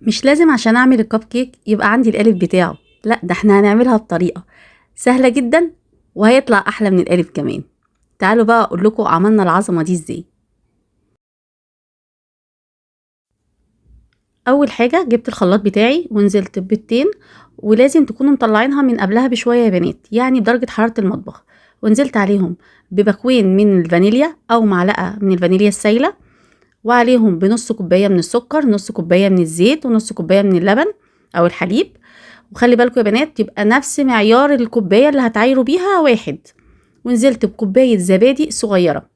مش لازم عشان اعمل الكب كيك يبقى عندي القالب بتاعه. لا، ده احنا هنعملها بطريقة سهلة جدا وهيطلع احلى من القالب كمان. تعالوا بقى اقول لكم عملنا العظمة دي ازاي. اول حاجة جبت الخلاط بتاعي ونزلت ببيضتين، ولازم تكونوا مطلعينها من قبلها بشوية يا بنات، يعني بدرجة حرارة المطبخ. ونزلت عليهم ببكوين من الفانيليا او معلقة من الفانيليا السايلة، وعليهم بنص كوباية من السكر، نص كوباية من الزيت، ونص كوباية من اللبن او الحليب. وخلي بالكم يا بنات يبقى نفس معيار الكوباية اللي هتعايروا بيها واحد. ونزلت بكوباية زبادي صغيرة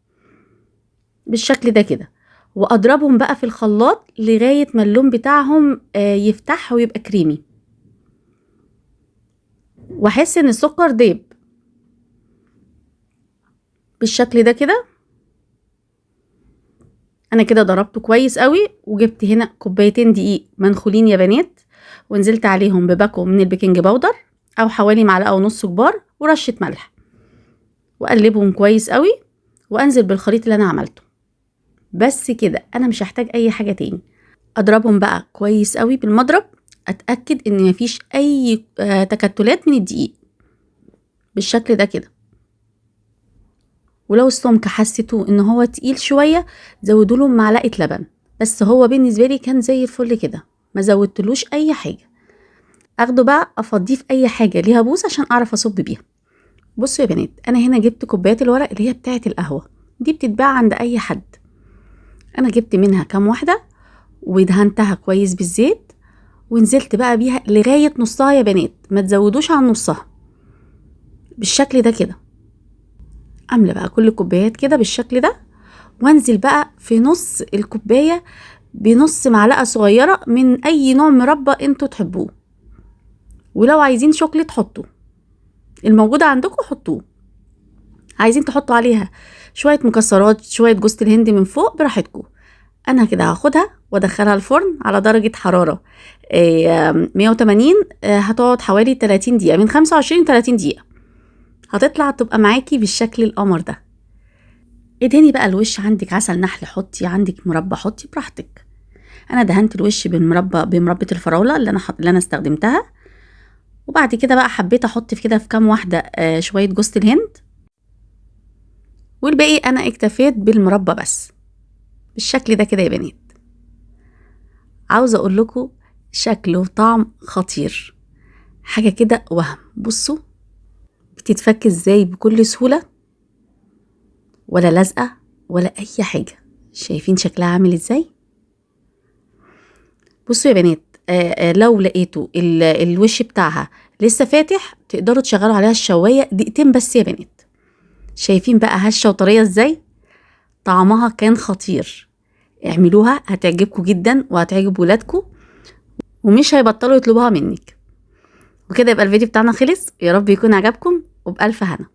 بالشكل ده كده، واضربهم بقى في الخلاط لغاية ما اللون بتاعهم يفتح ويبقى كريمي، واحس ان السكر دايب بالشكل ده كده. انا كده ضربته كويس قوي، وجبت هنا كوبايتين دقيق منخولين يا بنات، ونزلت عليهم بباكو من البيكنج باودر او حوالي معلقة ونص كبار، ورشة ملح، واقلبهم كويس قوي، وانزل بالخليط اللي انا عملته. بس كده، انا مش هحتاج اي حاجة تاني. اضربهم بقى كويس قوي بالمضرب، اتأكد ان مفيش اي تكتلات من الدقيق بالشكل ده كده. ولو السمك حسيتوه ان هو تقيل شوية زودوا له معلقة لبن، بس هو بالنسبة لي كان زي الفل كده، ما زودتلوش اي حاجة. اخده بقى افضيه في اي حاجة ليها بوز عشان اعرف اصب بيها. بصوا يا بنات، انا هنا جبت كوبايات الورق اللي هي بتاعة القهوة، دي بتتباع عند اي حد. انا جبت منها كام واحدة ودهنتها كويس بالزيت، ونزلت بقى بيها لغاية نصها يا بنات، ما تزودوش عن نصها بالشكل ده كده. عاملة بقى كل الكوبايات كده بالشكل ده، وانزل بقى في نص الكوباية بنص معلقة صغيرة من اي نوع مربى انتوا تحبوه، ولو عايزين شوكليت حطوا، الموجود عندكم حطوه. عايزين تحطوا عليها شوية مكسرات، شوية جوز الهند من فوق براحتكم. انا كده هاخدها وادخلها الفرن على درجة حرارة 180، هتقعد حوالي 30 دقيقة، من 25 30 دقيقة هتطلع تبقى معاكي بالشكل القمر ده. ادهني بقى الوش، عندك عسل نحل حطي، عندك مربى حطي براحتك. انا دهنت الوش بمربى الفراولة اللي انا استخدمتها. وبعد كده بقى حبيت احط في كده في كام واحدة شوية جوز الهند، والباقي انا اكتفيت بالمربى بس بالشكل ده كده يا بنات. عاوزة اقول لكم شكل وطعم خطير، حاجة كده وهم. بصوا بتتفك ازاي بكل سهولة، ولا لازقة ولا اي حاجة. شايفين شكلها عامل ازاي؟ بصوا يا بنات، لو لقيتوا الوش بتاعها لسه فاتح تقدروا تشغلوا عليها الشواية دقيقتين بس يا بنات. شايفين بقى هشة وطرية ازاي؟ طعمها كان خطير. اعملوها هتعجبكم جدا وهتعجب ولادكم، ومش هيبطلوا يطلبوها منك. وكده يبقى الفيديو بتاعنا خلص، يا رب يكون عجبكم وبألف هنا.